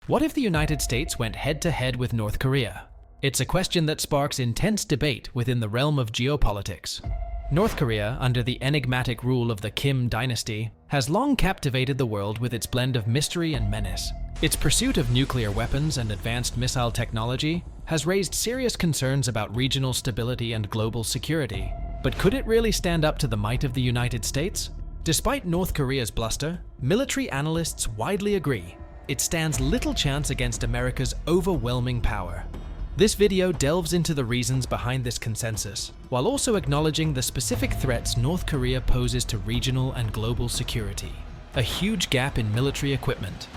What if the United States went head-to-head with North Korea? It's a question that sparks intense debate within the realm of geopolitics. North Korea, under the enigmatic rule of the Kim dynasty, has long captivated the world with its blend of mystery and menace. Its pursuit of nuclear weapons and advanced missile technology has raised serious concerns about regional stability and global security. But could it really stand up to the might of the United States? Despite North Korea's bluster, military analysts widely agree it stands little chance against America's overwhelming power. This video delves into the reasons behind this consensus, while also acknowledging the specific threats North Korea poses to regional and global security. A huge gap in military equipment.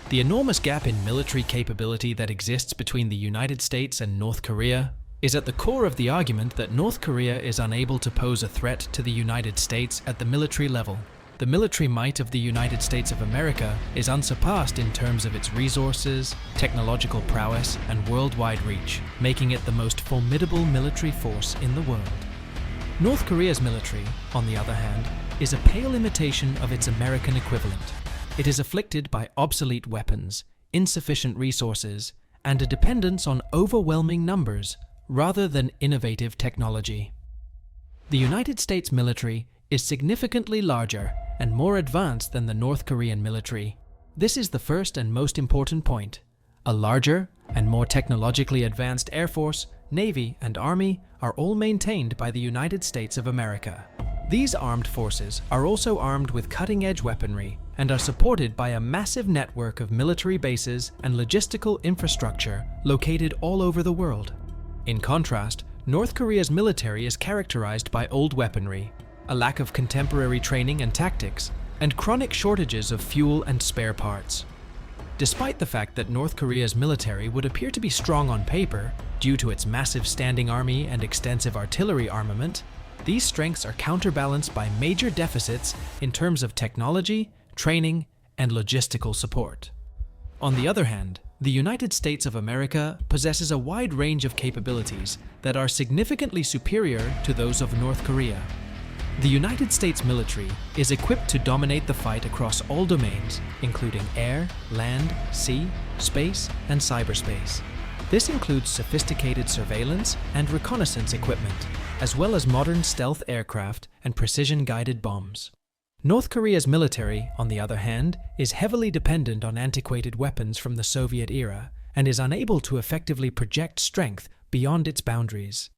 The enormous gap in military capability that exists between the United States and North Korea is at the core of the argument that North Korea is unable to pose a threat to the United States at the military level. The military might of the United States of America is unsurpassed in terms of its resources, technological prowess, and worldwide reach, making it the most formidable military force in the world. North Korea's military, on the other hand, is a pale imitation of its American equivalent. It is afflicted by obsolete weapons, insufficient resources, and a dependence on overwhelming numbers rather than innovative technology. The United States military is significantly larger and more advanced than the North Korean military. This is the first and most important point. A larger and more technologically advanced Air Force, Navy, and Army are all maintained by the United States of America. These armed forces are also armed with cutting-edge weaponry and are supported by a massive network of military bases and logistical infrastructure located all over the world. In contrast, North Korea's military is characterized by old weaponry, a lack of contemporary training and tactics, and chronic shortages of fuel and spare parts. Despite the fact that North Korea's military would appear to be strong on paper due to its massive standing army and extensive artillery armament, these strengths are counterbalanced by major deficits in terms of technology, training, and logistical support. On the other hand, the United States of America possesses a wide range of capabilities that are significantly superior to those of North Korea. The United States military is equipped to dominate the fight across all domains, including air, land, sea, space, and cyberspace. This includes sophisticated surveillance and reconnaissance equipment, as well as modern stealth aircraft and precision-guided bombs. North Korea's military, on the other hand, is heavily dependent on antiquated weapons from the Soviet era and is unable to effectively project strength beyond its boundaries.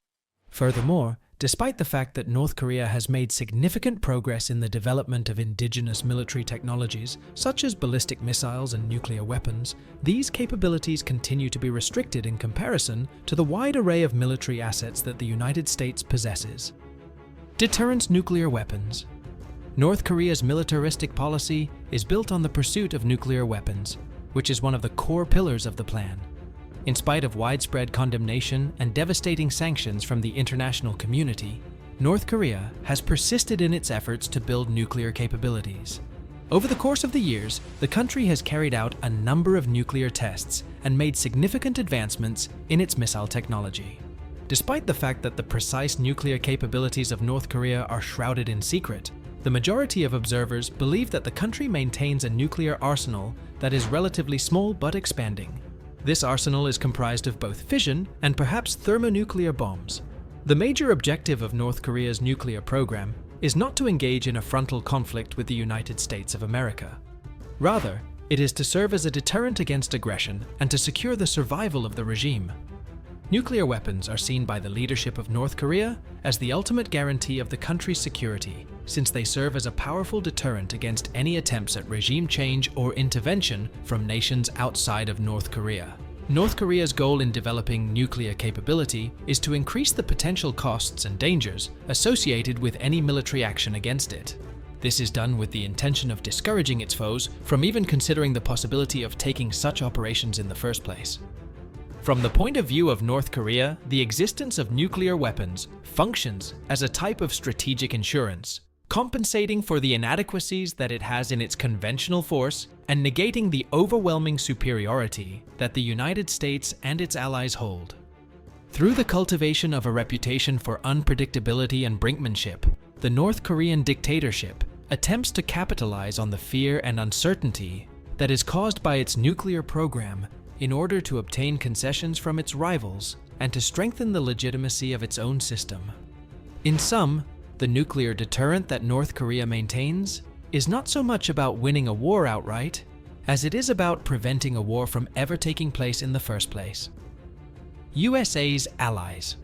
Furthermore, despite the fact that North Korea has made significant progress in the development of indigenous military technologies, such as ballistic missiles and nuclear weapons, these capabilities continue to be restricted in comparison to the wide array of military assets that the United States possesses. Deterrence nuclear weapons. North Korea's militaristic policy is built on the pursuit of nuclear weapons, which is one of the core pillars of the plan. In spite of widespread condemnation and devastating sanctions from the international community, North Korea has persisted in its efforts to build nuclear capabilities. Over the course of the years, the country has carried out a number of nuclear tests and made significant advancements in its missile technology. Despite the fact that the precise nuclear capabilities of North Korea are shrouded in secret, the majority of observers believe that the country maintains a nuclear arsenal that is relatively small but expanding. This arsenal is comprised of both fission and perhaps thermonuclear bombs. The major objective of North Korea's nuclear program is not to engage in a frontal conflict with the United States of America. Rather, it is to serve as a deterrent against aggression and to secure the survival of the regime. Nuclear weapons are seen by the leadership of North Korea as the ultimate guarantee of the country's security, since they serve as a powerful deterrent against any attempts at regime change or intervention from nations outside of North Korea. North Korea's goal in developing nuclear capability is to increase the potential costs and dangers associated with any military action against it. This is done with the intention of discouraging its foes from even considering the possibility of taking such operations in the first place. From the point of view of North Korea, the existence of nuclear weapons functions as a type of strategic insurance, compensating for the inadequacies that it has in its conventional force and negating the overwhelming superiority that the United States and its allies hold. Through the cultivation of a reputation for unpredictability and brinkmanship, the North Korean dictatorship attempts to capitalize on the fear and uncertainty that is caused by its nuclear program in order to obtain concessions from its rivals and to strengthen the legitimacy of its own system. In sum, the nuclear deterrent that North Korea maintains is not so much about winning a war outright as it is about preventing a war from ever taking place in the first place. USA's allies.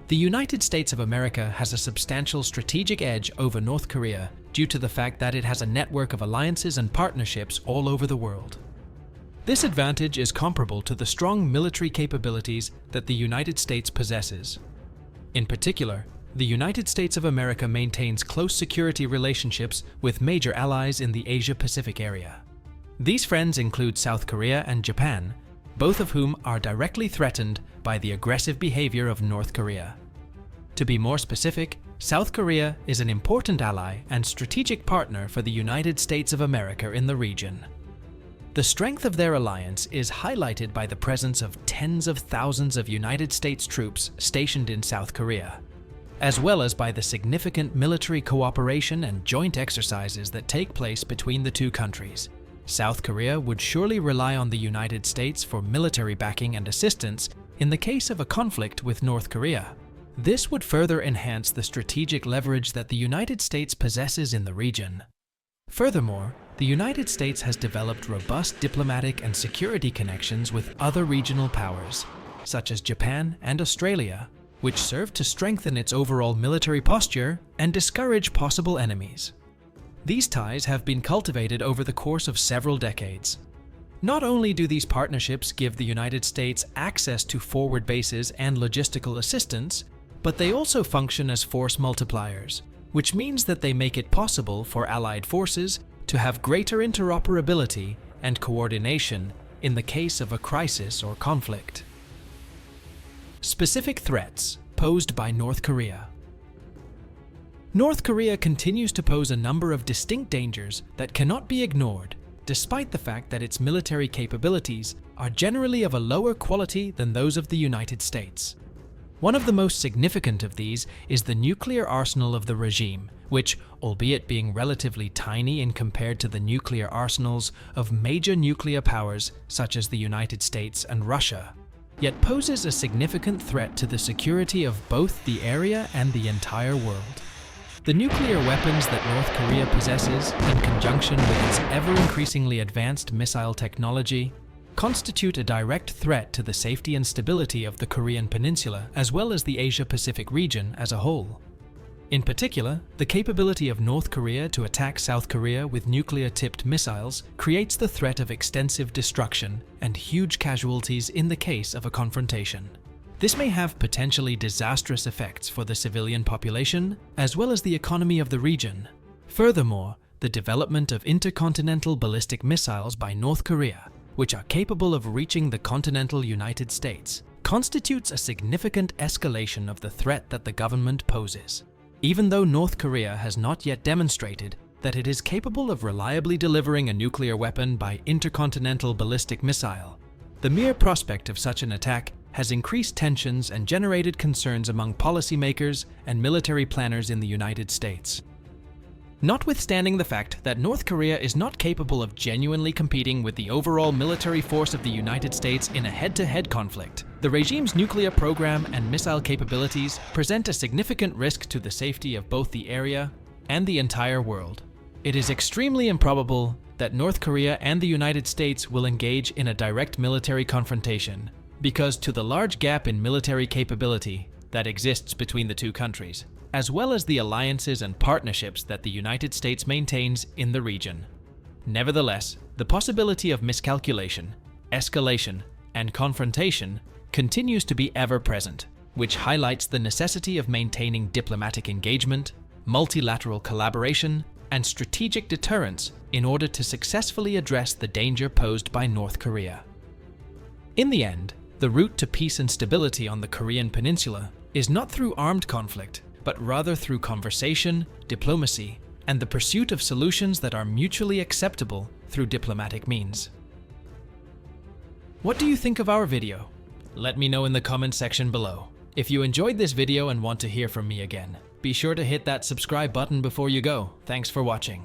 The United States of America has a substantial strategic edge over North Korea due to the fact that it has a network of alliances and partnerships all over the world. This advantage is comparable to the strong military capabilities that the United States possesses. In particular, the United States of America maintains close security relationships with major allies in the Asia-Pacific area. These friends include South Korea and Japan, both of whom are directly threatened by the aggressive behavior of North Korea. To be more specific, South Korea is an important ally and strategic partner for the United States of America in the region. The strength of their alliance is highlighted by the presence of tens of thousands of United States troops stationed in South Korea, as well as by the significant military cooperation and joint exercises that take place between the two countries. South Korea would surely rely on the United States for military backing and assistance in the case of a conflict with North Korea. This would further enhance the strategic leverage that the United States possesses in the region. Furthermore, the United States has developed robust diplomatic and security connections with other regional powers, such as Japan and Australia, which serve to strengthen its overall military posture and discourage possible enemies. These ties have been cultivated over the course of several decades. Not only do these partnerships give the United States access to forward bases and logistical assistance, but they also function as force multipliers, which means that they make it possible for Allied forces to have greater interoperability and coordination in the case of a crisis or conflict. Specific threats posed by North Korea. North Korea continues to pose a number of distinct dangers that cannot be ignored, despite the fact that its military capabilities are generally of a lower quality than those of the United States. One of the most significant of these is the nuclear arsenal of the regime, which, albeit being relatively tiny in compared to the nuclear arsenals of major nuclear powers such as the United States and Russia, yet poses a significant threat to the security of both the area and the entire world. The nuclear weapons that North Korea possesses, in conjunction with its ever-increasingly advanced missile technology, constitute a direct threat to the safety and stability of the Korean peninsula as well as the Asia-Pacific region as a whole. In particular, the capability of North Korea to attack South Korea with nuclear-tipped missiles creates the threat of extensive destruction and huge casualties in the case of a confrontation. This may have potentially disastrous effects for the civilian population as well as the economy of the region. Furthermore, the development of intercontinental ballistic missiles by North Korea, which are capable of reaching the continental United States, constitutes a significant escalation of the threat that the government poses. Even though North Korea has not yet demonstrated that it is capable of reliably delivering a nuclear weapon by intercontinental ballistic missile, the mere prospect of such an attack has increased tensions and generated concerns among policymakers and military planners in the United States. Notwithstanding the fact that North Korea is not capable of genuinely competing with the overall military force of the United States in a head-to-head conflict, the regime's nuclear program and missile capabilities present a significant risk to the safety of both the area and the entire world. It is extremely improbable that North Korea and the United States will engage in a direct military confrontation, because to the large gap in military capability that exists between the two countries, as well as the alliances and partnerships that the United States maintains in the region. Nevertheless, the possibility of miscalculation, escalation, and confrontation continues to be ever present, which highlights the necessity of maintaining diplomatic engagement, multilateral collaboration, and strategic deterrence in order to successfully address the danger posed by North Korea. In the end, the route to peace and stability on the Korean peninsula is not through armed conflict, but rather through conversation, diplomacy, and the pursuit of solutions that are mutually acceptable through diplomatic means. What do you think of our video? Let me know in the comment section below. If you enjoyed this video and want to hear from me again, be sure to hit that subscribe button before you go. Thanks for watching.